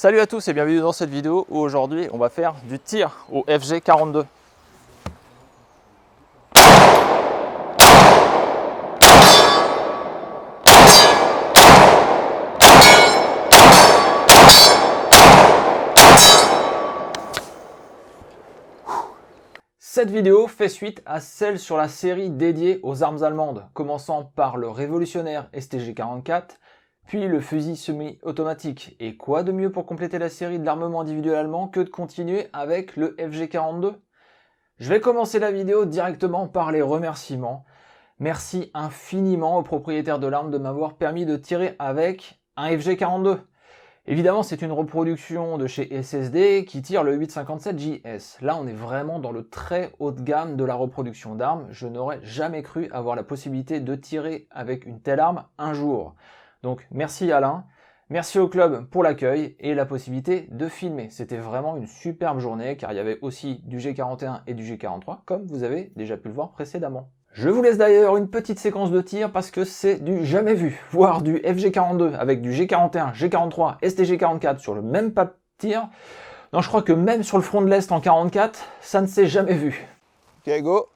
Salut à tous et bienvenue dans cette vidéo où aujourd'hui on va faire du tir au FG42. Cette vidéo fait suite à celle sur la série dédiée aux armes allemandes, commençant par le révolutionnaire STG-44, puis le fusil semi-automatique. Et quoi de mieux pour compléter la série de l'armement individuel allemand que de continuer avec le FG42 ? Je vais commencer la vidéo directement par les remerciements. Merci infiniment aux propriétaires de l'arme de m'avoir permis de tirer avec un FG42. Évidemment, c'est une reproduction de chez SSD qui tire le 857JS. Là, on est vraiment dans le très haut de gamme de la reproduction d'armes. Je n'aurais jamais cru avoir la possibilité de tirer avec une telle arme un jour. Donc, merci Alain, merci au club pour l'accueil et la possibilité de filmer. C'était vraiment une superbe journée car il y avait aussi du G41 et du G43, comme vous avez déjà pu le voir précédemment. Je vous laisse d'ailleurs une petite séquence de tir parce que c'est du jamais vu. Voir du FG42 avec du G41, G43, STG44 sur le même pas de tir. Non, je crois que même sur le front de l'Est en 44, ça ne s'est jamais vu. Ok, go.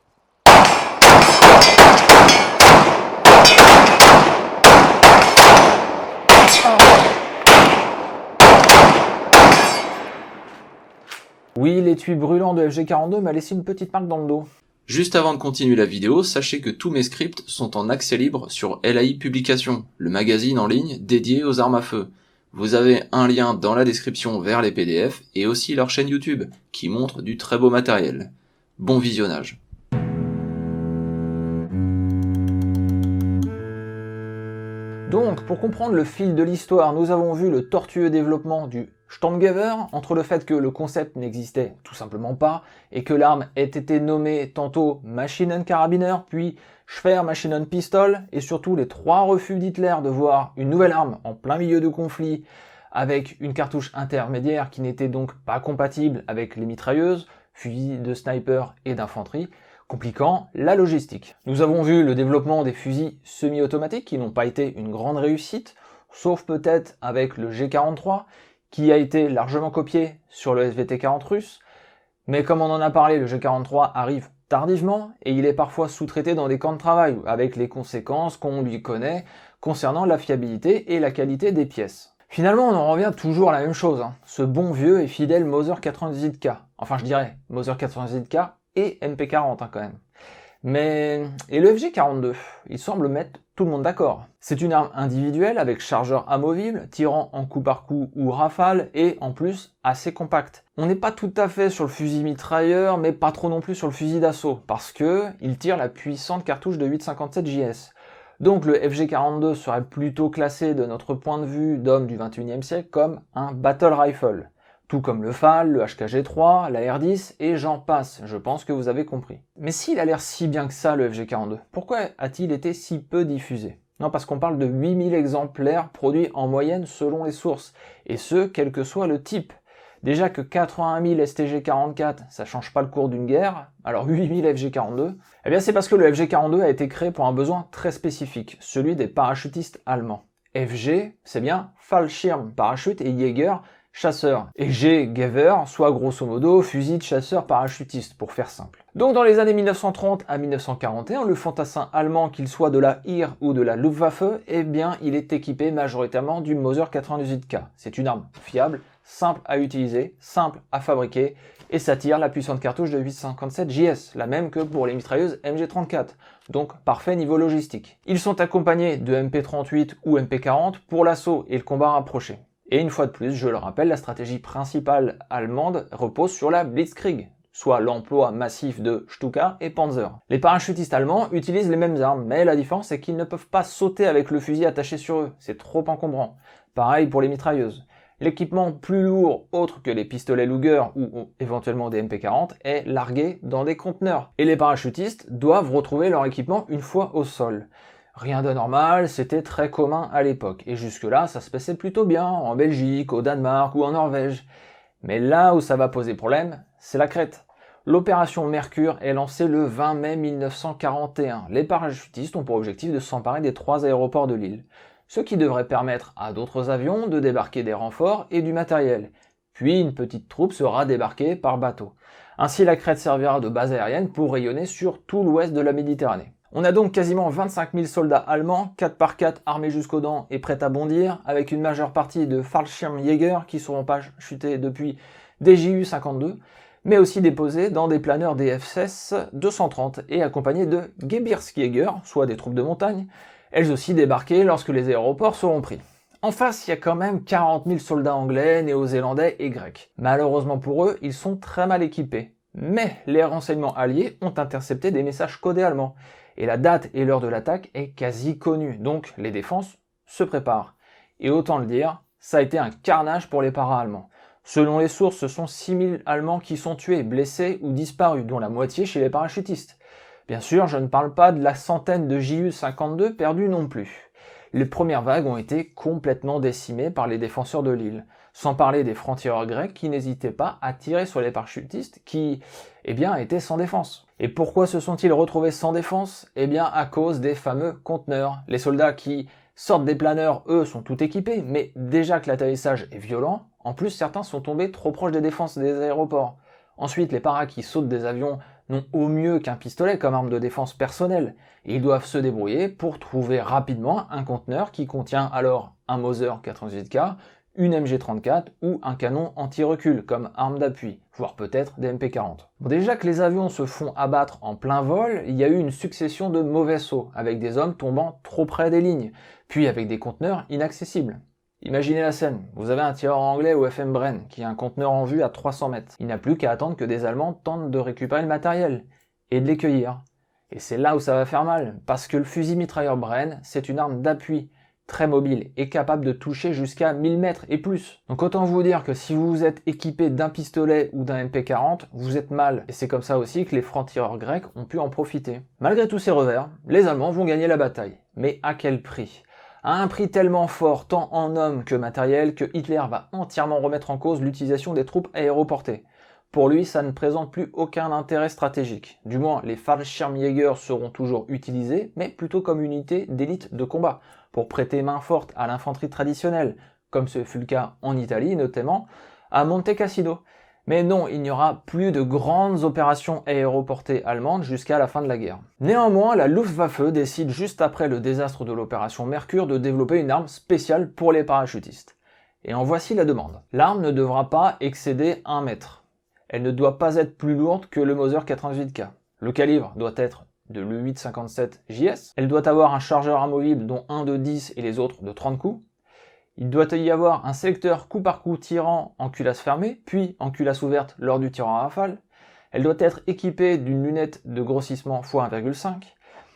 Oui, l'étui brûlant de FG42 m'a laissé une petite marque dans le dos. Juste avant de continuer la vidéo, sachez que tous mes scripts sont en accès libre sur LAI Publications, le magazine en ligne dédié aux armes à feu. Vous avez un lien dans la description vers les PDF et aussi leur chaîne YouTube, qui montre du très beau matériel. Bon visionnage. Donc, pour comprendre le fil de l'histoire, nous avons vu le tortueux développement du Sturmgewehr, entre le fait que le concept n'existait tout simplement pas, et que l'arme ait été nommée tantôt Maschinenkarabiner, puis Schwermaschinenpistole, et surtout les 3 refus d'Hitler de voir une nouvelle arme en plein milieu de conflit, avec une cartouche intermédiaire qui n'était donc pas compatible avec les mitrailleuses, fusils de sniper et d'infanterie, compliquant la logistique. Nous avons vu le développement des fusils semi-automatiques qui n'ont pas été une grande réussite, sauf peut-être avec le G43, qui a été largement copié sur le SVT-40 russe, mais comme on en a parlé, le G43 arrive tardivement et il est parfois sous-traité dans des camps de travail, avec les conséquences qu'on lui connaît concernant la fiabilité et la qualité des pièces. Finalement, on en revient toujours à la même chose, ce bon vieux et fidèle Mauser 98K. Enfin, je dirais Mauser 98K et MP40 quand même. Et le FG42, il semble mettre tout le monde d'accord. C'est une arme individuelle avec chargeur amovible, tirant en coup par coup ou rafale, et en plus assez compacte. On n'est pas tout à fait sur le fusil mitrailleur, mais pas trop non plus sur le fusil d'assaut, parce que il tire la puissante cartouche de 857JS. Donc le FG42 serait plutôt classé de notre point de vue d'homme du 21e siècle comme un battle rifle. Tout comme le FAL, le HKG3, la R10 et j'en passe, je pense que vous avez compris. Mais s'il a l'air si bien que ça le FG42, pourquoi a-t-il été si peu diffusé ? Non, parce qu'on parle de 8000 exemplaires produits en moyenne selon les sources, et ce, quel que soit le type. Déjà que 81 000 STG44, ça change pas le cours d'une guerre, alors 8000 FG42, eh bien c'est parce que le FG42 a été créé pour un besoin très spécifique, celui des parachutistes allemands. FG, c'est bien Fallschirm, parachute, et Jäger, chasseur, et G-Gewehr, soit grosso modo fusil de chasseur parachutiste, pour faire simple. Donc dans les années 1930 à 1941, le fantassin allemand, qu'il soit de la IR ou de la Luftwaffe, eh bien il est équipé majoritairement du Mauser 98K. C'est une arme fiable, simple à utiliser, simple à fabriquer, et ça tire la puissante cartouche de 857JS, la même que pour les mitrailleuses MG34, donc parfait niveau logistique. Ils sont accompagnés de MP38 ou MP40 pour l'assaut et le combat rapproché. Et une fois de plus, je le rappelle, la stratégie principale allemande repose sur la Blitzkrieg, soit l'emploi massif de Stuka et Panzer. Les parachutistes allemands utilisent les mêmes armes, mais la différence est qu'ils ne peuvent pas sauter avec le fusil attaché sur eux, c'est trop encombrant. Pareil pour les mitrailleuses. L'équipement plus lourd, autre que les pistolets Luger ou éventuellement des MP40, est largué dans des conteneurs. Et les parachutistes doivent retrouver leur équipement une fois au sol. Rien de normal, c'était très commun à l'époque, et jusque-là, ça se passait plutôt bien, en Belgique, au Danemark ou en Norvège. Mais là où ça va poser problème, c'est la Crète. L'opération Mercure est lancée le 20 mai 1941. Les parachutistes ont pour objectif de s'emparer des 3 aéroports de l'île. ce qui devrait permettre à d'autres avions de débarquer des renforts et du matériel. Puis une petite troupe sera débarquée par bateau. Ainsi la crête servira de base aérienne pour rayonner sur tout l'ouest de la Méditerranée. On a donc quasiment 25 000 soldats allemands, 4x4 armés jusqu'aux dents et prêts à bondir, avec une majeure partie de Fallschirmjäger qui seront parachutés depuis des Ju-52, mais aussi déposés dans des planeurs des F-16 230 et accompagnés de Gebirgsjäger, soit des troupes de montagne, elles aussi débarquées lorsque les aéroports seront pris. En face, il y a quand même 40 000 soldats anglais, néo-zélandais et grecs. Malheureusement pour eux, ils sont très mal équipés. Mais les renseignements alliés ont intercepté des messages codés allemands. Et la date et l'heure de l'attaque est quasi connue, donc les défenses se préparent. Et autant le dire, ça a été un carnage pour les para-allemands. Selon les sources, ce sont 6 000 Allemands qui sont tués, blessés ou disparus, dont la moitié chez les parachutistes. Bien sûr, je ne parle pas de la centaine de Ju-52 perdus non plus. Les premières vagues ont été complètement décimées par les défenseurs de l'île, sans parler des francs-tireurs grecs qui n'hésitaient pas à tirer sur les parachutistes qui, étaient sans défense. Et pourquoi se sont-ils retrouvés sans défense ? À cause des fameux conteneurs. Les soldats qui sortent des planeurs, eux, sont tout équipés, mais déjà que l'atterrissage est violent, en plus certains sont tombés trop proches des défenses des aéroports. Ensuite, les paras qui sautent des avions n'ont au mieux qu'un pistolet comme arme de défense personnelle, et ils doivent se débrouiller pour trouver rapidement un conteneur qui contient alors un Mauser 98K, une MG34 ou un canon anti-recul comme arme d'appui, voire peut-être des MP40. Déjà que les avions se font abattre en plein vol, il y a eu une succession de mauvais sauts, avec des hommes tombant trop près des lignes, puis avec des conteneurs inaccessibles. Imaginez la scène, vous avez un tireur anglais au FM Bren qui a un conteneur en vue à 300 mètres. Il n'a plus qu'à attendre que des Allemands tentent de récupérer le matériel et de les cueillir. Et c'est là où ça va faire mal, parce que le fusil mitrailleur Bren, c'est une arme d'appui, très mobile et capable de toucher jusqu'à 1000 mètres et plus. Donc autant vous dire que si vous êtes équipé d'un pistolet ou d'un MP40, vous êtes mal. Et c'est comme ça aussi que les francs-tireurs grecs ont pu en profiter. Malgré tous ces revers, les Allemands vont gagner la bataille. Mais à quel prix ? À un prix tellement fort, tant en hommes que matériel, que Hitler va entièrement remettre en cause l'utilisation des troupes aéroportées. Pour lui, ça ne présente plus aucun intérêt stratégique. Du moins, les Fallschirmjäger seront toujours utilisés, mais plutôt comme unité d'élite de combat, pour prêter main forte à l'infanterie traditionnelle, comme ce fut le cas en Italie, notamment à Monte Cassino. Mais non, il n'y aura plus de grandes opérations aéroportées allemandes jusqu'à la fin de la guerre. Néanmoins, la Luftwaffe décide juste après le désastre de l'opération Mercure de développer une arme spéciale pour les parachutistes. Et en voici la demande. L'arme ne devra pas excéder 1 mètre. Elle ne doit pas être plus lourde que le Mauser 98K. Le calibre doit être de l'U-857 JS. Elle doit avoir un chargeur amovible dont un de 10 et les autres de 30 coups. Il doit y avoir un sélecteur coup par coup tirant en culasse fermée, puis en culasse ouverte lors du tir en rafale. Elle doit être équipée d'une lunette de grossissement x 1,5.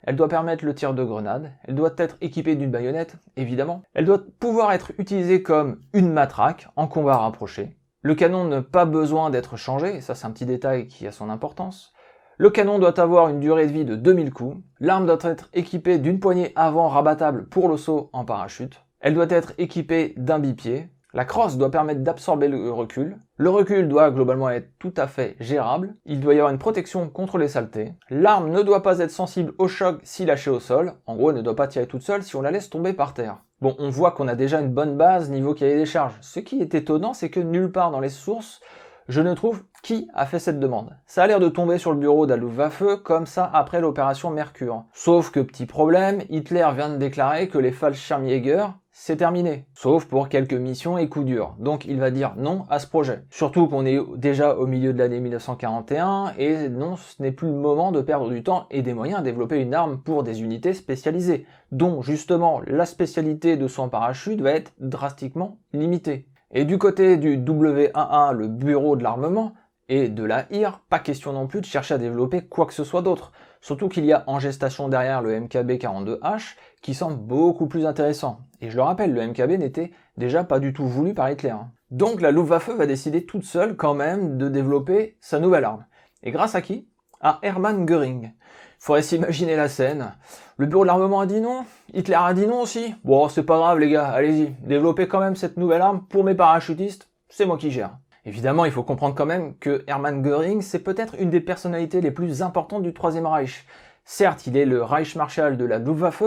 Elle doit permettre le tir de grenade. Elle doit être équipée d'une baïonnette, évidemment. Elle doit pouvoir être utilisée comme une matraque en combat rapproché. Le canon n'a pas besoin d'être changé, et ça c'est un petit détail qui a son importance. Le canon doit avoir une durée de vie de 2000 coups. L'arme doit être équipée d'une poignée avant rabattable pour le saut en parachute. Elle doit être équipée d'un bipied. La crosse doit permettre d'absorber le recul. Le recul doit globalement être tout à fait gérable. Il doit y avoir une protection contre les saletés. L'arme ne doit pas être sensible au choc si lâchée au sol. En gros, elle ne doit pas tirer toute seule si on la laisse tomber par terre. Bon, on voit qu'on a déjà une bonne base niveau cahier des charges. Ce qui est étonnant, c'est que nulle part dans les sources, je ne trouve qui a fait cette demande. Ça a l'air de tomber sur le bureau de la Luftwaffe comme ça après l'opération Mercure. Sauf que petit problème, Hitler vient de déclarer que les Fallschirmjäger, c'est terminé. Sauf pour quelques missions et coups durs. Donc il va dire non à ce projet. Surtout qu'on est déjà au milieu de l'année 1941 et non, ce n'est plus le moment de perdre du temps et des moyens à développer une arme pour des unités spécialisées, dont justement la spécialité de son parachute va être drastiquement limitée. Et du côté du W11, le bureau de l'armement, et de la IR, pas question non plus de chercher à développer quoi que ce soit d'autre. Surtout qu'il y a en gestation derrière le MKB-42H qui semble beaucoup plus intéressant. Et je le rappelle, le MKB n'était déjà pas du tout voulu par Hitler. Donc la Luftwaffe va décider toute seule quand même de développer sa nouvelle arme. Et grâce à qui ? À Hermann Göring. Faudrait s'imaginer la scène. Le bureau de l'armement a dit non, Hitler a dit non aussi. Bon, c'est pas grave les gars, allez-y, développez quand même cette nouvelle arme pour mes parachutistes, c'est moi qui gère. Évidemment, il faut comprendre quand même que Hermann Göring, c'est peut-être une des personnalités les plus importantes du Troisième Reich. Certes, il est le Reichsmarschall de la Luftwaffe,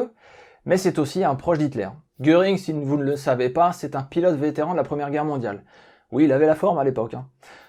Mais c'est aussi un proche d'Hitler. Göring, si vous ne le savez pas, c'est un pilote vétéran de la Première Guerre mondiale. Oui, il avait la forme à l'époque.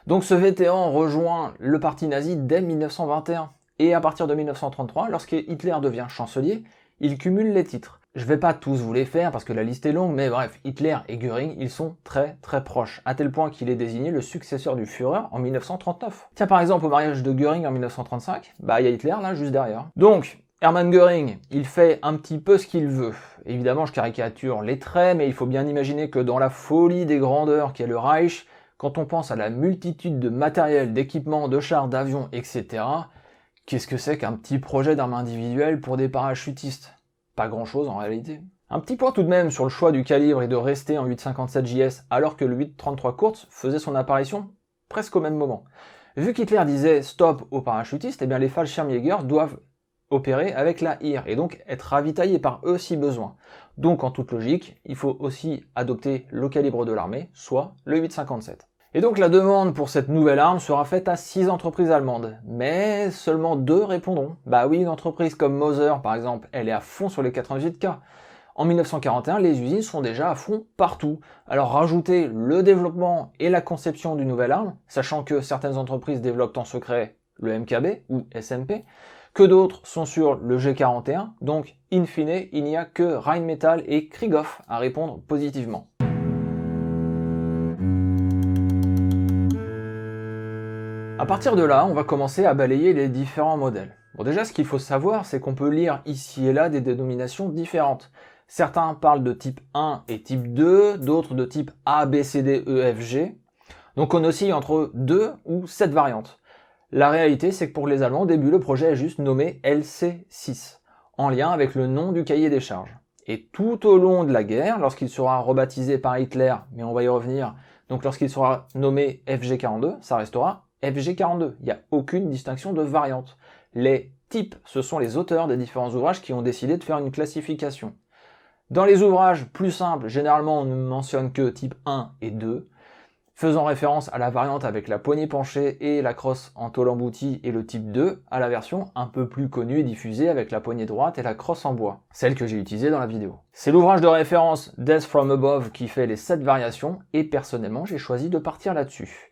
Donc ce vétéran rejoint le parti nazi dès 1921. Et à partir de 1933, lorsque Hitler devient chancelier, il cumule les titres. Je vais pas tous vous les faire parce que la liste est longue, mais bref, Hitler et Göring, ils sont très très proches, à tel point qu'il est désigné le successeur du Führer en 1939. Tiens, par exemple, au mariage de Göring en 1935, il y a Hitler là, juste derrière. Donc, Hermann Göring, il fait un petit peu ce qu'il veut. Évidemment, je caricature les traits, mais il faut bien imaginer que dans la folie des grandeurs qu'est le Reich, quand on pense à la multitude de matériel, d'équipements, de chars, d'avions, etc., qu'est-ce que c'est qu'un petit projet d'arme individuelle pour des parachutistes? Pas grand-chose en réalité. Un petit point tout de même sur le choix du calibre et de rester en 8,57 JS alors que le 8,33 Kurz faisait son apparition presque au même moment. Vu qu'Hitler disait stop aux parachutistes, eh bien les Fallschirmjäger doivent opérer avec la IR et donc être ravitaillés par eux si besoin. Donc en toute logique, il faut aussi adopter le calibre de l'armée, soit le 8,57. Et donc la demande pour cette nouvelle arme sera faite à 6 entreprises allemandes, mais seulement 2 répondront. Bah oui, une entreprise comme Moser par exemple, elle est à fond sur les 98K. En 1941, les usines sont déjà à fond partout. Alors rajouter le développement et la conception d'une nouvelle arme, sachant que certaines entreprises développent en secret le MKB ou SMP, que d'autres sont sur le G41, donc in fine, il n'y a que Rheinmetall et Krieghoff à répondre positivement. À partir de là, on va commencer à balayer les différents modèles. Bon, déjà, ce qu'il faut savoir, c'est qu'on peut lire ici et là des dénominations différentes. Certains parlent de type 1 et type 2, d'autres de type A, B, C, D, E, F, G. Donc on oscille entre 2 ou 7 variantes. La réalité, c'est que pour les Allemands, au début, le projet est juste nommé LC6, en lien avec le nom du cahier des charges. Et tout au long de la guerre, lorsqu'il sera rebaptisé par Hitler, mais on va y revenir, donc lorsqu'il sera nommé FG42, ça restera FG42. Il n'y a aucune distinction de variante. Les types, ce sont les auteurs des différents ouvrages qui ont décidé de faire une classification. Dans les ouvrages plus simples, généralement on ne mentionne que type 1 et 2, faisant référence à la variante avec la poignée penchée et la crosse en tôle emboutie, et le type 2 à la version un peu plus connue et diffusée avec la poignée droite et la crosse en bois, celle que j'ai utilisée dans la vidéo. C'est l'ouvrage de référence Death from Above qui fait les 7 variations, et personnellement j'ai choisi de partir là-dessus.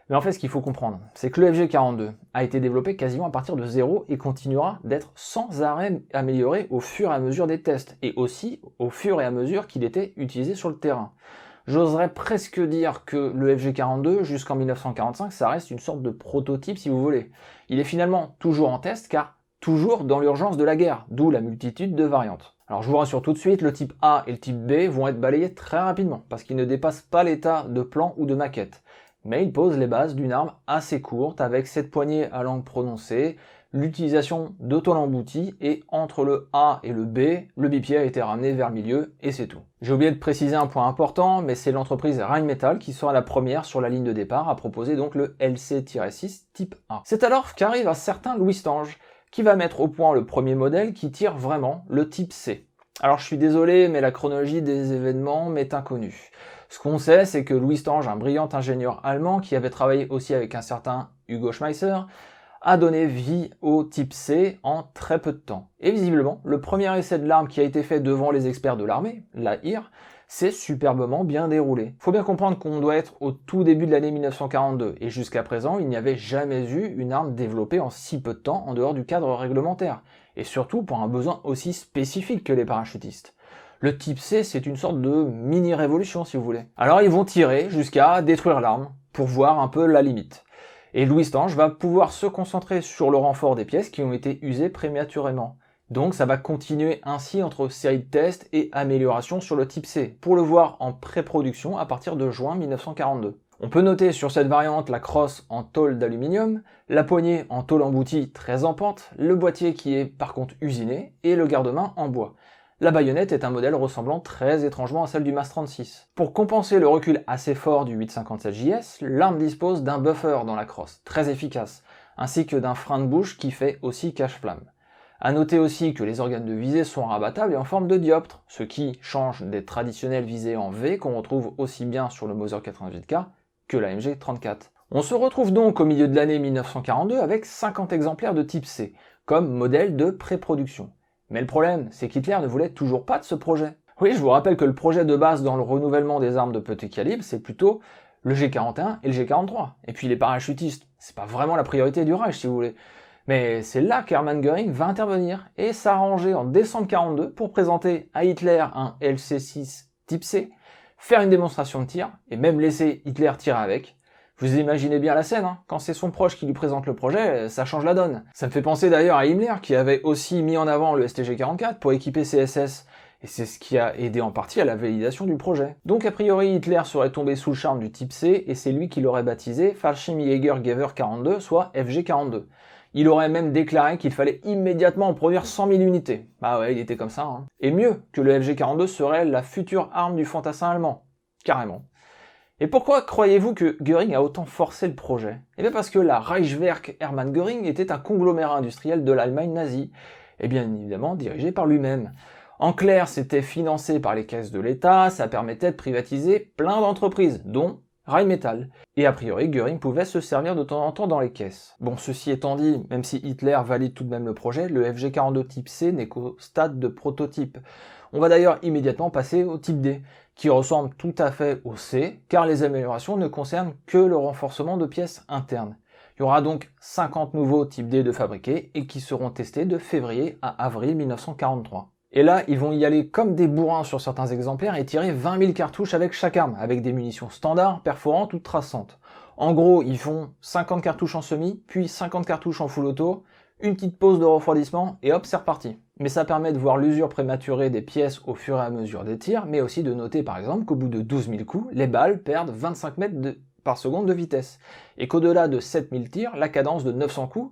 Mais en fait, ce qu'il faut comprendre, c'est que le FG42 a été développé quasiment à partir de zéro et continuera d'être sans arrêt amélioré au fur et à mesure des tests, et aussi au fur et à mesure qu'il était utilisé sur le terrain. J'oserais presque dire que le FG42, jusqu'en 1945, ça reste une sorte de prototype si vous voulez. Il est finalement toujours en test, car toujours dans l'urgence de la guerre, d'où la multitude de variantes. Alors je vous rassure tout de suite, le type A et le type B vont être balayés très rapidement, parce qu'ils ne dépassent pas l'état de plan ou de maquette. Mais ils posent les bases d'une arme assez courte, avec cette poignée à langue prononcée, l'utilisation de tôle emboutie, et entre le A et le B, le bipied a été ramené vers le milieu, et c'est tout. J'ai oublié de préciser un point important, mais c'est l'entreprise Rheinmetall qui sera la première sur la ligne de départ à proposer donc le LC-6 type A. C'est alors qu'arrive un certain Louis Stange, qui va mettre au point le premier modèle qui tire vraiment le type C. Alors je suis désolé, mais la chronologie des événements m'est inconnue. Ce qu'on sait, c'est que Louis Stange, un brillant ingénieur allemand qui avait travaillé aussi avec un certain Hugo Schmeisser, a donné vie au type C en très peu de temps. Et visiblement, le premier essai de l'arme qui a été fait devant les experts de l'armée, la IR, s'est superbement bien déroulé. Faut bien comprendre qu'on doit être au tout début de l'année 1942, et jusqu'à présent, il n'y avait jamais eu une arme développée en si peu de temps en dehors du cadre réglementaire, et surtout pour un besoin aussi spécifique que les parachutistes. Le type C, c'est une sorte de mini-révolution, si vous voulez. Alors ils vont tirer jusqu'à détruire l'arme, pour voir un peu la limite. Et Louis Stange va pouvoir se concentrer sur le renfort des pièces qui ont été usées prématurément. Donc ça va continuer ainsi entre série de tests et améliorations sur le type C, pour le voir en pré-production à partir de juin 1942. On peut noter sur cette variante la crosse en tôle d'aluminium, la poignée en tôle emboutie très en pente, le boîtier qui est par contre usiné, et le garde-main en bois. La baïonnette est un modèle ressemblant très étrangement à celle du MAS 36. Pour compenser le recul assez fort du 8,57 JS, l'arme dispose d'un buffer dans la crosse, très efficace, ainsi que d'un frein de bouche qui fait aussi cache-flamme. A noter aussi que les organes de visée sont rabattables et en forme de dioptre, ce qui change des traditionnelles visées en V qu'on retrouve aussi bien sur le Moser 88K que la MG34. On se retrouve donc au milieu de l'année 1942 avec 50 exemplaires de type C, comme modèle de pré-production. Mais le problème, c'est qu'Hitler ne voulait toujours pas de ce projet. Oui, je vous rappelle que le projet de base dans le renouvellement des armes de petit calibre, c'est plutôt le G41 et le G43. Et puis les parachutistes, c'est pas vraiment la priorité du Reich si vous voulez. Mais c'est là qu'Hermann Göring va intervenir et s'arranger en décembre 42 pour présenter à Hitler un LC6 type C, faire une démonstration de tir et même laisser Hitler tirer avec. Vous imaginez bien la scène, hein, quand c'est son proche qui lui présente le projet, ça change la donne. Ça me fait penser d'ailleurs à Himmler qui avait aussi mis en avant le STG-44 pour équiper ses SS. Et c'est ce qui a aidé en partie à la validation du projet. Donc a priori Hitler serait tombé sous le charme du type C et c'est lui qui l'aurait baptisé Fallschirmjägergewehr 42, soit FG42. Il aurait même déclaré qu'il fallait immédiatement en produire 100 000 unités. Bah ouais, il était comme ça. Hein. Et mieux, que le FG42 serait la future arme du fantassin allemand. Carrément. Et pourquoi croyez-vous que Göring a autant forcé le projet? Eh bien parce que la Reichswerk Hermann Göring était un conglomérat industriel de l'Allemagne nazie, et bien évidemment dirigé par lui-même. En clair, c'était financé par les caisses de l'État, ça permettait de privatiser plein d'entreprises, dont Rheinmetall. Et a priori, Göring pouvait se servir de temps en temps dans les caisses. Bon, ceci étant dit, même si Hitler valide tout de même le projet, le FG42 type C n'est qu'au stade de prototype. On va d'ailleurs immédiatement passer au type D, qui ressemble tout à fait au C, car les améliorations ne concernent que le renforcement de pièces internes. Il y aura donc 50 nouveaux types D de fabriqués et qui seront testés de février à avril 1943. Et là, ils vont y aller comme des bourrins sur certains exemplaires et tirer 20 000 cartouches avec chaque arme, avec des munitions standards, perforantes ou traçantes. En gros, ils font 50 cartouches en semi, puis 50 cartouches en full auto, une petite pause de refroidissement, et hop, c'est reparti. Mais ça permet de voir l'usure prématurée des pièces au fur et à mesure des tirs, mais aussi de noter par exemple qu'au bout de 12 000 coups, les balles perdent 25 mètres par seconde de vitesse, et qu'au-delà de 7 000 tirs, la cadence de 900 coups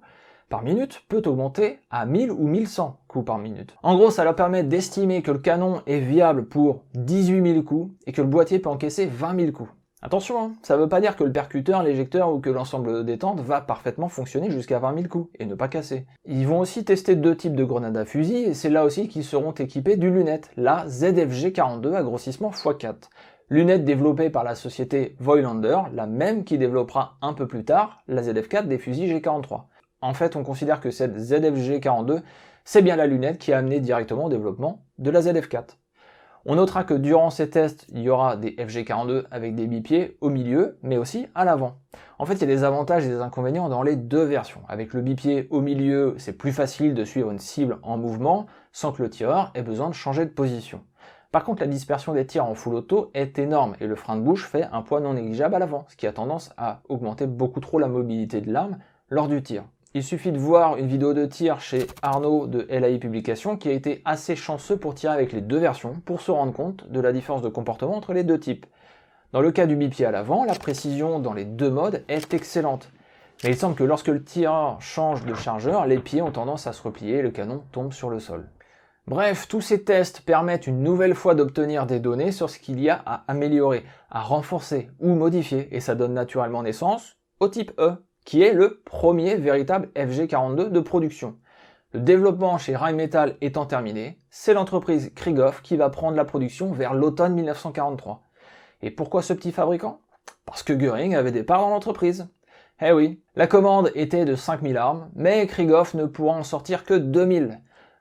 par minute peut augmenter à 1000 ou 1100 coups par minute. En gros, ça leur permet d'estimer que le canon est viable pour 18 000 coups et que le boîtier peut encaisser 20 000 coups. Attention, hein, ça veut pas dire que le percuteur, l'éjecteur ou que l'ensemble de détente va parfaitement fonctionner jusqu'à 20 000 coups et ne pas casser. Ils vont aussi tester deux types de grenades à fusil et c'est là aussi qu'ils seront équipés d'une lunette, la ZFG42 à grossissement x4. Lunette développée par la société Voigtlander, la même qui développera un peu plus tard la ZF4 des fusils G43. En fait, on considère que cette ZFG42, c'est bien la lunette qui a amené directement au développement de la ZF4. On notera que durant ces tests, il y aura des FG42 avec des bipieds au milieu, mais aussi à l'avant. En fait, il y a des avantages et des inconvénients dans les deux versions. Avec le bipied au milieu, c'est plus facile de suivre une cible en mouvement, sans que le tireur ait besoin de changer de position. Par contre, la dispersion des tirs en full auto est énorme et le frein de bouche fait un poids non négligeable à l'avant, ce qui a tendance à augmenter beaucoup trop la mobilité de l'arme lors du tir. Il suffit de voir une vidéo de tir chez Arnaud de LAI Publication qui a été assez chanceux pour tirer avec les deux versions pour se rendre compte de la différence de comportement entre les deux types. Dans le cas du bipied à l'avant, la précision dans les deux modes est excellente. Mais il semble que lorsque le tireur change de chargeur, les pieds ont tendance à se replier et le canon tombe sur le sol. Bref, tous ces tests permettent une nouvelle fois d'obtenir des données sur ce qu'il y a à améliorer, à renforcer ou modifier, et ça donne naturellement naissance au type E, qui est le premier véritable FG42 de production. Le développement chez Rheinmetall étant terminé, c'est l'entreprise Krieghoff qui va prendre la production vers l'automne 1943. Et pourquoi ce petit fabricant? Parce que Göring avait des parts dans l'entreprise. Eh oui, la commande était de 5000 armes, mais Krieghoff ne pourra en sortir que 2000.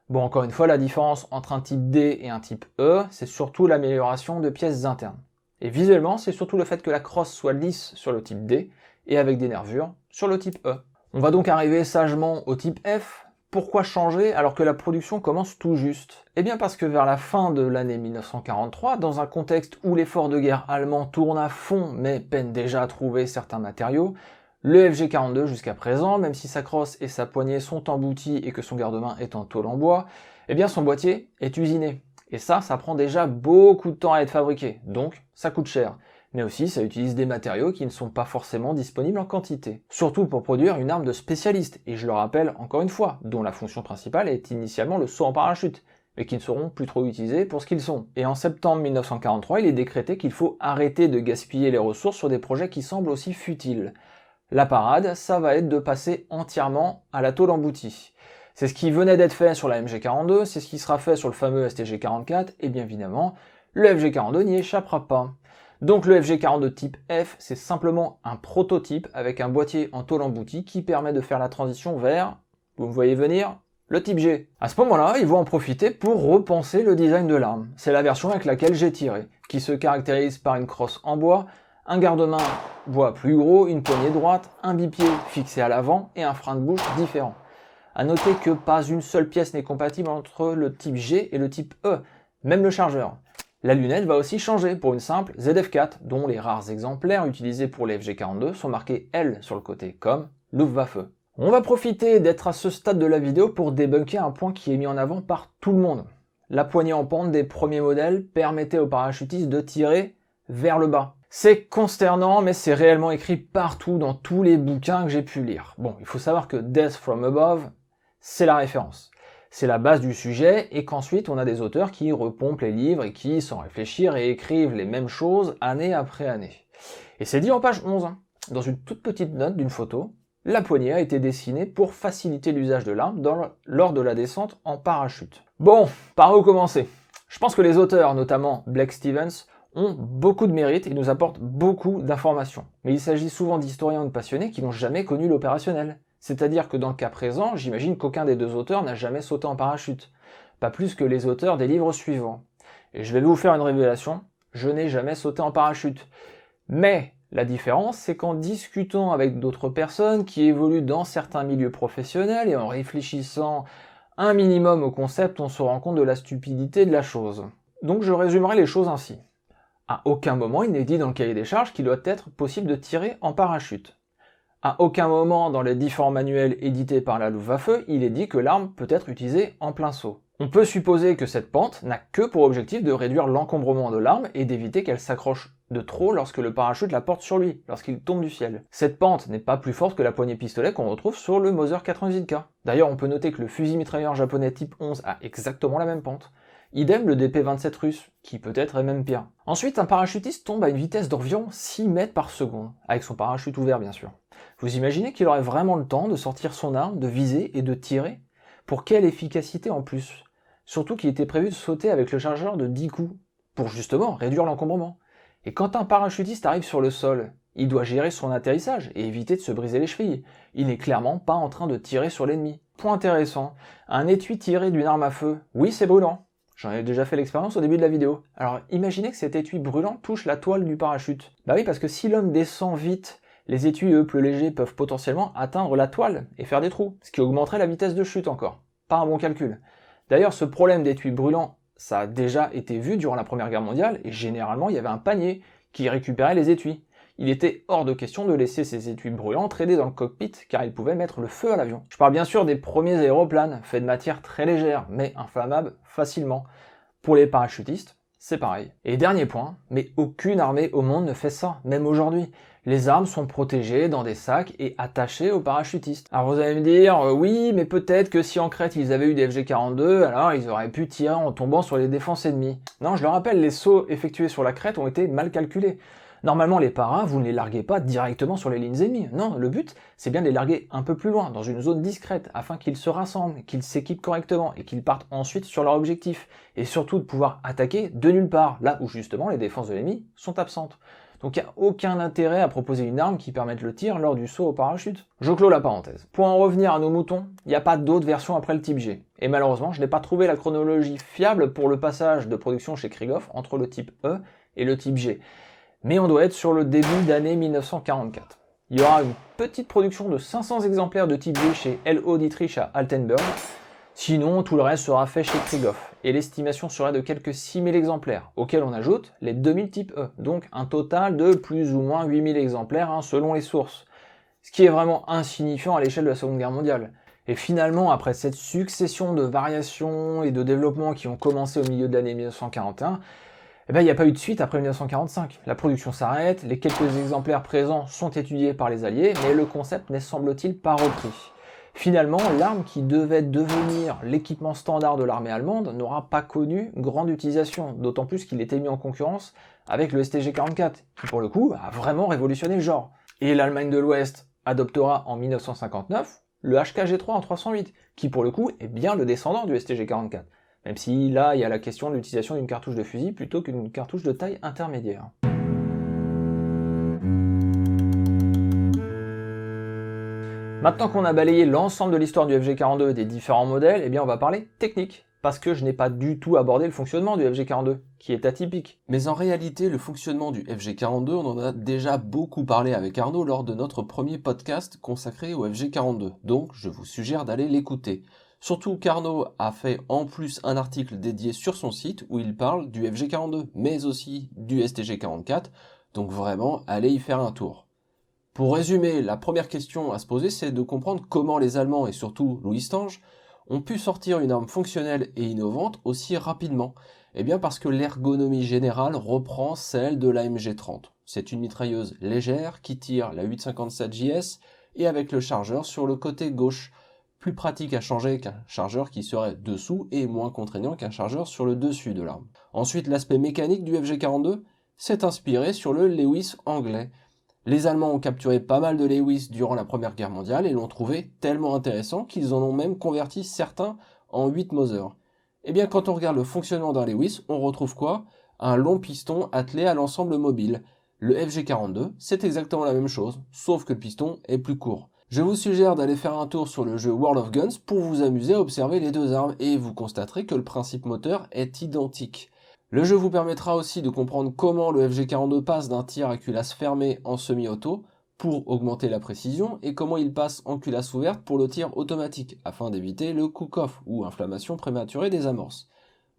Bon, encore une fois, la différence entre un type D et un type E, c'est surtout l'amélioration de pièces internes. Et visuellement, c'est surtout le fait que la crosse soit lisse sur le type D, et avec des nervures sur le type E. On va donc arriver sagement au type F. Pourquoi changer alors que la production commence tout juste? Eh bien parce que vers la fin de l'année 1943, dans un contexte où l'effort de guerre allemand tourne à fond mais peine déjà à trouver certains matériaux, le FG42 jusqu'à présent, même si sa crosse et sa poignée sont embouties et que son garde-main est en tôle en bois, eh bien son boîtier est usiné. Et ça prend déjà beaucoup de temps à être fabriqué, donc ça coûte cher. Mais aussi ça utilise des matériaux qui ne sont pas forcément disponibles en quantité. Surtout pour produire une arme de spécialiste, et je le rappelle encore une fois, dont la fonction principale est initialement le saut en parachute, mais qui ne seront plus trop utilisés pour ce qu'ils sont. Et en septembre 1943, il est décrété qu'il faut arrêter de gaspiller les ressources sur des projets qui semblent aussi futiles. La parade, ça va être de passer entièrement à la tôle emboutie. C'est ce qui venait d'être fait sur la MG42, c'est ce qui sera fait sur le fameux STG-44, et bien évidemment, le FG42 n'y échappera pas. Donc le FG42 type F, c'est simplement un prototype avec un boîtier en tôle emboutie qui permet de faire la transition vers, vous me voyez venir, le type G. À ce moment-là, ils vont en profiter pour repenser le design de l'arme. C'est la version avec laquelle j'ai tiré, qui se caractérise par une crosse en bois, un garde-main bois plus gros, une poignée droite, un bipied fixé à l'avant et un frein de bouche différent. A noter que pas une seule pièce n'est compatible entre le type G et le type E, même le chargeur. La lunette va aussi changer pour une simple ZF4, dont les rares exemplaires utilisés pour les FG42 sont marqués L sur le côté, comme Luftwaffe. On va profiter d'être à ce stade de la vidéo pour débunker un point qui est mis en avant par tout le monde. La poignée en pente des premiers modèles permettait aux parachutistes de tirer vers le bas. C'est consternant, mais c'est réellement écrit partout dans tous les bouquins que j'ai pu lire. Bon, il faut savoir que Death from Above, c'est la référence. C'est la base du sujet, et qu'ensuite on a des auteurs qui repompent les livres et qui, sans réfléchir, écrivent les mêmes choses année après année. Et c'est dit en page 11, dans une toute petite note d'une photo, la poignée a été dessinée pour faciliter l'usage de l'arme lors de la descente en parachute. Bon, par où commencer? Je pense que les auteurs, notamment Blake Stevens, ont beaucoup de mérite et nous apportent beaucoup d'informations. Mais il s'agit souvent d'historiens ou de passionnés qui n'ont jamais connu l'opérationnel. C'est-à-dire que dans le cas présent, j'imagine qu'aucun des deux auteurs n'a jamais sauté en parachute. Pas plus que les auteurs des livres suivants. Et je vais vous faire une révélation, je n'ai jamais sauté en parachute. Mais la différence, c'est qu'en discutant avec d'autres personnes qui évoluent dans certains milieux professionnels et en réfléchissant un minimum au concept, on se rend compte de la stupidité de la chose. Donc je résumerai les choses ainsi. À aucun moment il n'est dit dans le cahier des charges qu'il doit être possible de tirer en parachute. À aucun moment dans les différents manuels édités par la Luftwaffe, il est dit que l'arme peut être utilisée en plein saut. On peut supposer que cette pente n'a que pour objectif de réduire l'encombrement de l'arme et d'éviter qu'elle s'accroche de trop lorsque le parachute la porte sur lui, lorsqu'il tombe du ciel. Cette pente n'est pas plus forte que la poignée pistolet qu'on retrouve sur le Mauser 98K. D'ailleurs, on peut noter que le fusil mitrailleur japonais type 11 a exactement la même pente. Idem le DP-27 russe, qui peut-être est même pire. Ensuite, un parachutiste tombe à une vitesse d'environ 6 mètres par seconde, avec son parachute ouvert bien sûr. Vous imaginez qu'il aurait vraiment le temps de sortir son arme, de viser et de tirer? Pour quelle efficacité en plus? Surtout qu'il était prévu de sauter avec le chargeur de 10 coups, pour justement réduire l'encombrement. Et quand un parachutiste arrive sur le sol, il doit gérer son atterrissage et éviter de se briser les chevilles. Il n'est clairement pas en train de tirer sur l'ennemi. Point intéressant, un étui tiré d'une arme à feu, oui c'est brûlant. J'en ai déjà fait l'expérience au début de la vidéo. Alors imaginez que cet étui brûlant touche la toile du parachute. Bah oui, parce que si l'homme descend vite, les étuis, eux, plus légers, peuvent potentiellement atteindre la toile et faire des trous, ce qui augmenterait la vitesse de chute encore. Pas un bon calcul. D'ailleurs, ce problème d'étui brûlant, ça a déjà été vu durant la Première Guerre mondiale, et généralement il y avait un panier qui récupérait les étuis. Il était hors de question de laisser ces étuis brûlants traîner dans le cockpit, car ils pouvaient mettre le feu à l'avion. Je parle bien sûr des premiers aéroplanes, faits de matière très légère, mais inflammables facilement. Pour les parachutistes, c'est pareil. Et dernier point, mais aucune armée au monde ne fait ça, même aujourd'hui. Les armes sont protégées dans des sacs et attachées aux parachutistes. Alors vous allez me dire, oui, mais peut-être que si en Crète ils avaient eu des FG42, alors ils auraient pu tirer en tombant sur les défenses ennemies. Non, je le rappelle, les sauts effectués sur la crête ont été mal calculés. Normalement, les paras, vous ne les larguez pas directement sur les lignes ennemies. Non, le but, c'est bien de les larguer un peu plus loin, dans une zone discrète, afin qu'ils se rassemblent, qu'ils s'équipent correctement, et qu'ils partent ensuite sur leur objectif. Et surtout de pouvoir attaquer de nulle part, là où justement les défenses de l'ennemi sont absentes. Donc il n'y a aucun intérêt à proposer une arme qui permette le tir lors du saut au parachute. Je clôt la parenthèse. Pour en revenir à nos moutons, il n'y a pas d'autre version après le type G. Et malheureusement, je n'ai pas trouvé la chronologie fiable pour le passage de production chez Krieghoff entre le type E et le type G. Mais on doit être sur le début d'année 1944. Il y aura une petite production de 500 exemplaires de type G chez L.O. Dietrich à Altenburg. Sinon, tout le reste sera fait chez Krieghoff, et l'estimation serait de quelques 6000 exemplaires, auxquels on ajoute les 2000 type E, donc un total de plus ou moins 8000 exemplaires selon les sources, ce qui est vraiment insignifiant à l'échelle de la Seconde Guerre mondiale. Et finalement, après cette succession de variations et de développements qui ont commencé au milieu de l'année 1941, il n'y a pas eu de suite après 1945. La production s'arrête, les quelques exemplaires présents sont étudiés par les Alliés, mais le concept n'est semble-t-il pas repris. Finalement, l'arme qui devait devenir l'équipement standard de l'armée allemande n'aura pas connu grande utilisation, d'autant plus qu'il était mis en concurrence avec le STG-44, qui pour le coup a vraiment révolutionné le genre. Et l'Allemagne de l'Ouest adoptera en 1959 le HKG3 en 308, qui pour le coup est bien le descendant du STG-44, même si là il y a la question de l'utilisation d'une cartouche de fusil plutôt qu'une cartouche de taille intermédiaire. Maintenant qu'on a balayé l'ensemble de l'histoire du FG42 et des différents modèles, eh bien on va parler technique. Parce que je n'ai pas du tout abordé le fonctionnement du FG42, qui est atypique. Mais en réalité, le fonctionnement du FG42, on en a déjà beaucoup parlé avec Arnaud lors de notre premier podcast consacré au FG42. Donc, je vous suggère d'aller l'écouter. Surtout qu'Arnaud a fait en plus un article dédié sur son site où il parle du FG42, mais aussi du STG44. Donc vraiment, allez y faire un tour. Pour résumer, la première question à se poser, c'est de comprendre comment les Allemands et surtout Louis Stange ont pu sortir une arme fonctionnelle et innovante aussi rapidement. Eh bien parce que l'ergonomie générale reprend celle de la MG30. C'est une mitrailleuse légère qui tire la 857 JS et avec le chargeur sur le côté gauche. Plus pratique à changer qu'un chargeur qui serait dessous et moins contraignant qu'un chargeur sur le dessus de l'arme. Ensuite, l'aspect mécanique du FG42 s'est inspiré sur le Lewis anglais. Les Allemands ont capturé pas mal de Lewis durant la Première Guerre mondiale et l'ont trouvé tellement intéressant qu'ils en ont même converti certains en 8 Mauser. Et bien quand on regarde le fonctionnement d'un Lewis, on retrouve quoi? Un long piston attelé à l'ensemble mobile. Le FG42, c'est exactement la même chose, sauf que le piston est plus court. Je vous suggère d'aller faire un tour sur le jeu World of Guns pour vous amuser à observer les deux armes et vous constaterez que le principe moteur est identique. Le jeu vous permettra aussi de comprendre comment le FG42 passe d'un tir à culasse fermée en semi-auto pour augmenter la précision et comment il passe en culasse ouverte pour le tir automatique afin d'éviter le cook-off ou inflammation prématurée des amorces.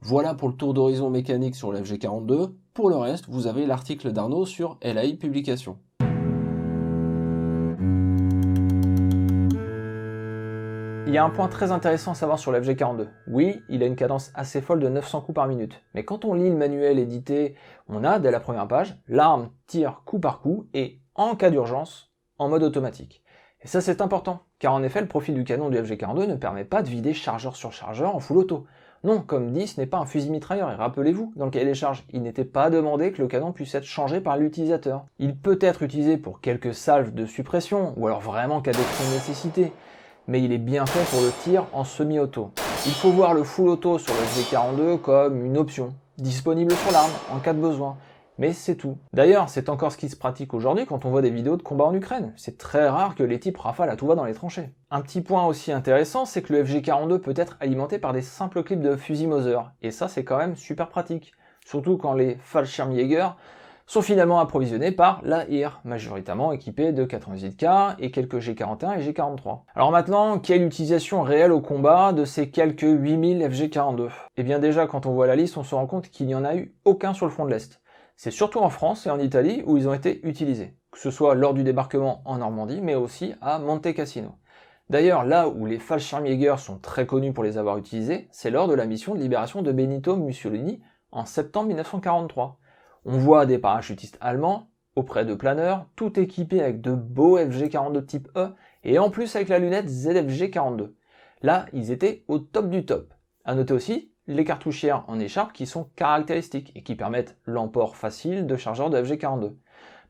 Voilà pour le tour d'horizon mécanique sur le FG42. Pour le reste, vous avez l'article d'Arnaud sur LAI Publications. Il y a un point très intéressant à savoir sur le FG42. Oui, il a une cadence assez folle de 900 coups par minute. Mais quand on lit le manuel édité, on a, dès la première page, l'arme tire coup par coup et, en cas d'urgence, en mode automatique. Et ça c'est important, car en effet le profil du canon du FG42 ne permet pas de vider chargeur sur chargeur en full auto. Non, comme dit, ce n'est pas un fusil mitrailleur, et rappelez-vous, dans le cahier des charges, il n'était pas demandé que le canon puisse être changé par l'utilisateur. Il peut être utilisé pour quelques salves de suppression, ou alors vraiment qu'à d'extrêmes nécessités. Mais il est bien fait pour le tir en semi-auto. Il faut voir le full auto sur le FG42 comme une option, disponible sur l'arme en cas de besoin. Mais c'est tout. D'ailleurs, c'est encore ce qui se pratique aujourd'hui quand on voit des vidéos de combat en Ukraine. C'est très rare que les types rafalent à tout va dans les tranchées. Un petit point aussi intéressant, c'est que le FG42 peut être alimenté par des simples clips de fusil Mauser. Et ça, c'est quand même super pratique. Surtout quand les Fallschirmjäger sont finalement approvisionnés par la IR, majoritairement équipés de 98K et quelques G41 et G43. Alors maintenant, quelle utilisation réelle au combat de ces quelques 8000 FG42? Eh bien déjà, quand on voit la liste, on se rend compte qu'il n'y en a eu aucun sur le front de l'Est. C'est surtout en France et en Italie où ils ont été utilisés, que ce soit lors du débarquement en Normandie, mais aussi à Monte Cassino. D'ailleurs, là où les Fallschirmjäger sont très connus pour les avoir utilisés, c'est lors de la mission de libération de Benito Mussolini en septembre 1943. On voit des parachutistes allemands, auprès de planeurs, tout équipés avec de beaux FG42 type E, et en plus avec la lunette ZFG42. Là, ils étaient au top du top. À noter aussi les cartouchières en écharpe qui sont caractéristiques, et qui permettent l'emport facile de chargeurs de FG42.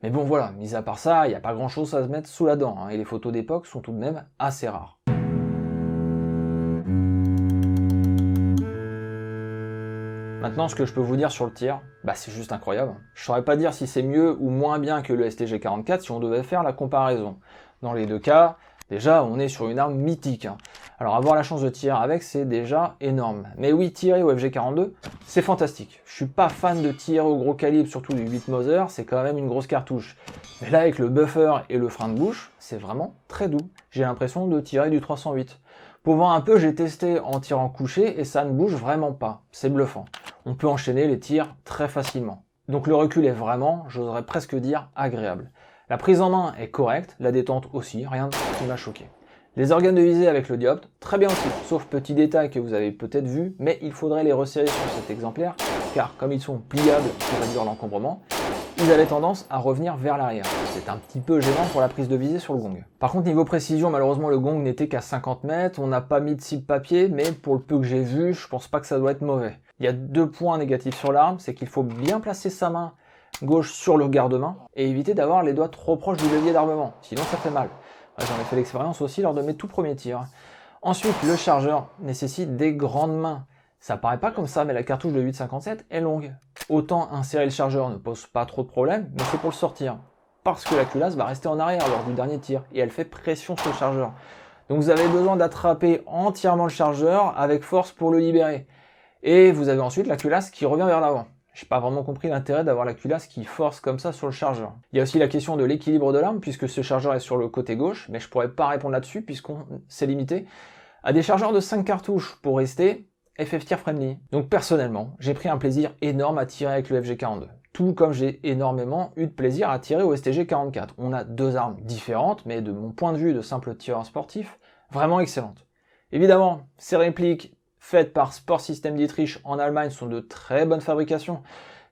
Mais bon voilà, mis à part ça, il n'y a pas grand chose à se mettre sous la dent, et les photos d'époque sont tout de même assez rares. Maintenant, ce que je peux vous dire sur le tir, c'est juste incroyable. Je saurais pas dire si c'est mieux ou moins bien que le STG44 si on devait faire la comparaison. Dans les deux cas, déjà, on est sur une arme mythique. Alors avoir la chance de tirer avec, c'est déjà énorme. Mais oui, tirer au FG42, c'est fantastique. Je suis pas fan de tirer au gros calibre, surtout du 8 Mauser, c'est quand même une grosse cartouche. Mais là, avec le buffer et le frein de bouche, c'est vraiment très doux. J'ai l'impression de tirer du 308. Pour voir un peu, j'ai testé en tirant couché et ça ne bouge vraiment pas. C'est bluffant. On peut enchaîner les tirs très facilement. Donc le recul est vraiment, j'oserais presque dire, agréable. La prise en main est correcte, la détente aussi, rien qui m'a choqué. Les organes de visée avec le dioptre, très bien aussi, sauf petits détails que vous avez peut-être vus, mais il faudrait les resserrer sur cet exemplaire, car comme ils sont pliables pour réduire l'encombrement, ils avaient tendance à revenir vers l'arrière. C'est un petit peu gênant pour la prise de visée sur le gong. Par contre, niveau précision, malheureusement, le gong n'était qu'à 50 mètres, on n'a pas mis de cible papier, mais pour le peu que j'ai vu, je pense pas que ça doit être mauvais. Il y a deux points négatifs sur l'arme, c'est qu'il faut bien placer sa main gauche sur le garde-main, et éviter d'avoir les doigts trop proches du levier d'armement, sinon ça fait mal. J'en ai fait l'expérience aussi lors de mes tout premiers tirs. Ensuite, le chargeur nécessite des grandes mains. Ça paraît pas comme ça, mais la cartouche de 8,57 est longue. Autant insérer le chargeur ne pose pas trop de problème, mais c'est pour le sortir. parce que la culasse va rester en arrière lors du dernier tir et elle fait pression sur le chargeur. Donc vous avez besoin d'attraper entièrement le chargeur avec force pour le libérer. Et vous avez ensuite la culasse qui revient vers l'avant. J'ai pas vraiment compris l'intérêt d'avoir la culasse qui force comme ça sur le chargeur. Il y a aussi la question de l'équilibre de l'arme puisque ce chargeur est sur le côté gauche, mais je pourrais pas répondre là-dessus puisqu'on s'est limité à des chargeurs de 5 cartouches pour rester FF Tier friendly. Donc personnellement, j'ai pris un plaisir énorme à tirer avec le FG42. Tout comme j'ai énormément eu de plaisir à tirer au STG44. On a deux armes différentes, mais de mon point de vue de simple tireur sportif, vraiment excellentes. Évidemment, ces répliques faites par Sport System Dietrich en Allemagne sont de très bonne fabrication.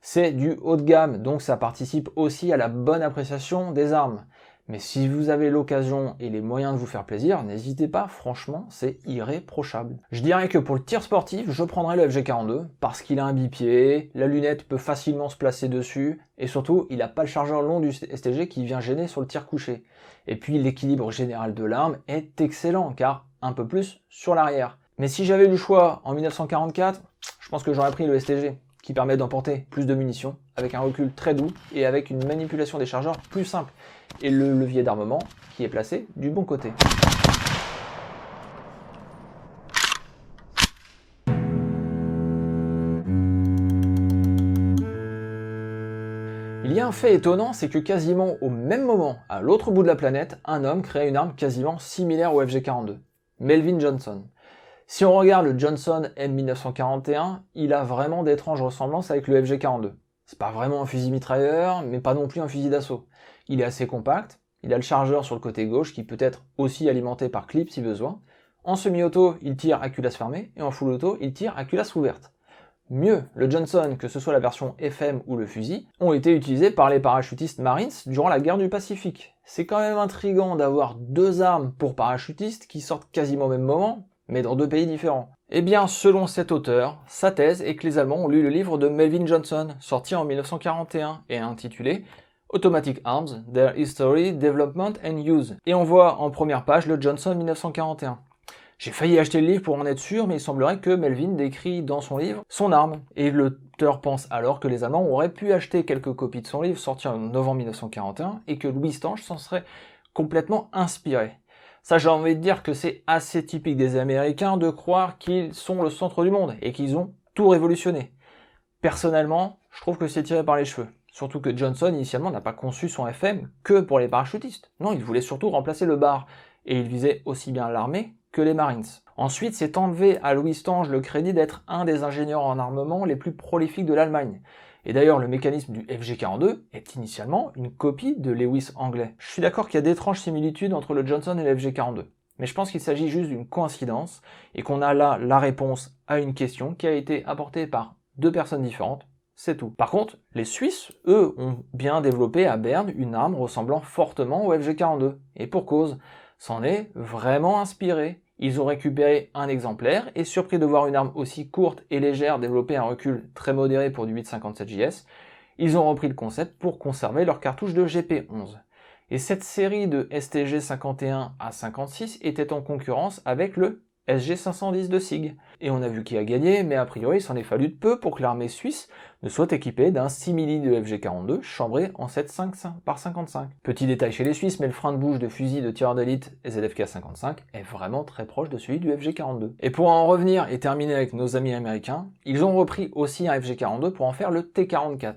C'est du haut de gamme, donc ça participe aussi à la bonne appréciation des armes. Mais si vous avez l'occasion et les moyens de vous faire plaisir, n'hésitez pas, franchement, c'est irréprochable. Je dirais que pour le tir sportif, je prendrais le FG42, parce qu'il a un bipied, la lunette peut facilement se placer dessus, et surtout, il n'a pas le chargeur long du STG qui vient gêner sur le tir couché. Et puis, l'équilibre général de l'arme est excellent, car un peu plus sur l'arrière. Mais si j'avais eu le choix en 1944, je pense que j'aurais pris le STG, qui permet d'emporter plus de munitions, avec un recul très doux, et avec une manipulation des chargeurs plus simple. Et le levier d'armement qui est placé du bon côté. Il y a un fait étonnant, c'est que quasiment au même moment, à l'autre bout de la planète, un homme crée une arme quasiment similaire au FG42, Melvin Johnson. Si on regarde le Johnson M1941, il a vraiment d'étranges ressemblances avec le FG42. C'est pas vraiment un fusil mitrailleur, mais pas non plus un fusil d'assaut. Il est assez compact, il a le chargeur sur le côté gauche qui peut être aussi alimenté par clip si besoin. En semi-auto, il tire à culasse fermée, et en full auto, il tire à culasse ouverte. Mieux, le Johnson, que ce soit la version FM ou le fusil, ont été utilisés par les parachutistes Marines durant la guerre du Pacifique. C'est quand même intriguant d'avoir deux armes pour parachutistes qui sortent quasiment au même moment, mais dans deux pays différents. Eh bien, selon cet auteur, sa thèse est que les Allemands ont lu le livre de Melvin Johnson, sorti en 1941, et intitulé Automatic Arms, Their History, Development and Use. Et on voit en première page le Johnson 1941. J'ai failli acheter le livre pour en être sûr, mais il semblerait que Melvin décrit dans son livre son arme. Et l'auteur pense alors que les Allemands auraient pu acheter quelques copies de son livre sorti en novembre 1941 et que Louis Stange s'en serait complètement inspiré. Ça, j'ai envie de dire que c'est assez typique des Américains de croire qu'ils sont le centre du monde et qu'ils ont tout révolutionné. Personnellement, je trouve que c'est tiré par les cheveux. Surtout que Johnson, initialement, n'a pas conçu son FM que pour les parachutistes. Non, il voulait surtout remplacer le bar. Et il visait aussi bien l'armée que les Marines. Ensuite, c'est enlevé à Louis Stange le crédit d'être un des ingénieurs en armement les plus prolifiques de l'Allemagne. Et d'ailleurs, le mécanisme du FG42 est initialement une copie de Lewis anglais. Je suis d'accord qu'il y a d'étranges similitudes entre le Johnson et le FG42. Mais je pense qu'il s'agit juste d'une coïncidence et qu'on a là la réponse à une question qui a été apportée par deux personnes différentes. C'est tout. Par contre, les Suisses, eux, ont bien développé à Berne une arme ressemblant fortement au FG42. Et pour cause, s'en est vraiment inspiré. Ils ont récupéré un exemplaire et surpris de voir une arme aussi courte et légère développer un recul très modéré pour du 8,57 JS, ils ont repris le concept pour conserver leur cartouche de GP11. Et cette série de STG 51 à 56 était en concurrence avec le SG 510 de SIG. Et on a vu qui a gagné, mais a priori il s'en est fallu de peu pour que l'armée suisse ne soit équipée d'un simili de FG42 chambré en 7,5 par 55. Petit détail chez les Suisses, mais le frein de bouche de fusil de tireur d'élite ZFK 55 est vraiment très proche de celui du FG42. Et pour en revenir et terminer avec nos amis américains, ils ont repris aussi un FG42 pour en faire le T44.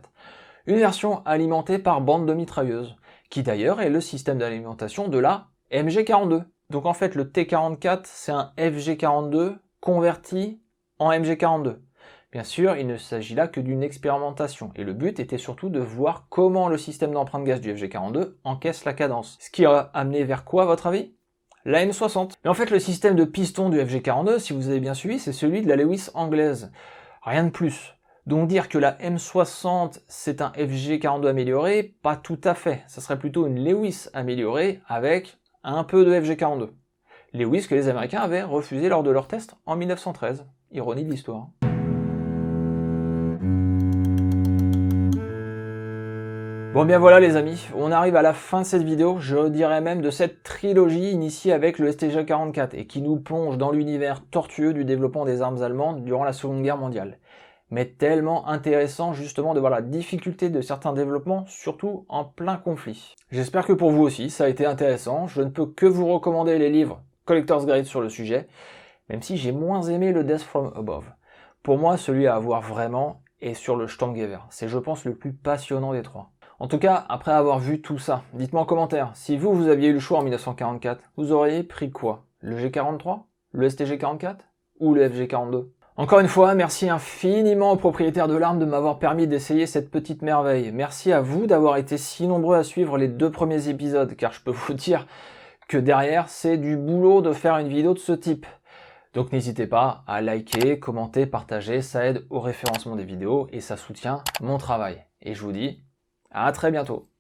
Une version alimentée par bande de mitrailleuses, qui d'ailleurs est le système d'alimentation de la MG42. Donc en fait le T44 c'est un FG42 converti en MG42. Bien sûr, il ne s'agit là que d'une expérimentation, et le but était surtout de voir comment le système d'empreinte gaz du FG42 encaisse la cadence. Ce qui a amené vers quoi à votre avis? La M60. Mais en fait le système de piston du FG42, si vous avez bien suivi, c'est celui de la Lewis anglaise. Rien de plus. Donc dire que la M60 c'est un FG42 amélioré, pas tout à fait. Ça serait plutôt une Lewis améliorée avec un peu de FG42. Lewis que les Américains avaient refusé lors de leur test en 1913. Ironie de l'histoire. Bon bien voilà les amis, on arrive à la fin de cette vidéo, je dirais même de cette trilogie initiée avec le STG44 et qui nous plonge dans l'univers tortueux du développement des armes allemandes durant la Seconde Guerre mondiale. mais tellement intéressant justement de voir la difficulté de certains développements, surtout en plein conflit. J'espère que pour vous aussi, ça a été intéressant. Je ne peux que vous recommander les livres Collector's Guide sur le sujet, même si j'ai moins aimé le Death from Above. Pour moi, celui à avoir vraiment est sur le Stormgever. C'est, je pense, le plus passionnant des trois. En tout cas, après avoir vu tout ça, dites-moi en commentaire, si vous aviez eu le choix en 1944, vous auriez pris quoi? Le G43? Le STG-44? Ou le FG-42? Encore une fois, merci infiniment aux propriétaires de l'arme de m'avoir permis d'essayer cette petite merveille. Merci à vous d'avoir été si nombreux à suivre les 2 premiers épisodes, car je peux vous dire que derrière, c'est du boulot de faire une vidéo de ce type. Donc n'hésitez pas à liker, commenter, partager, ça aide au référencement des vidéos et ça soutient mon travail. Et je vous dis à très bientôt.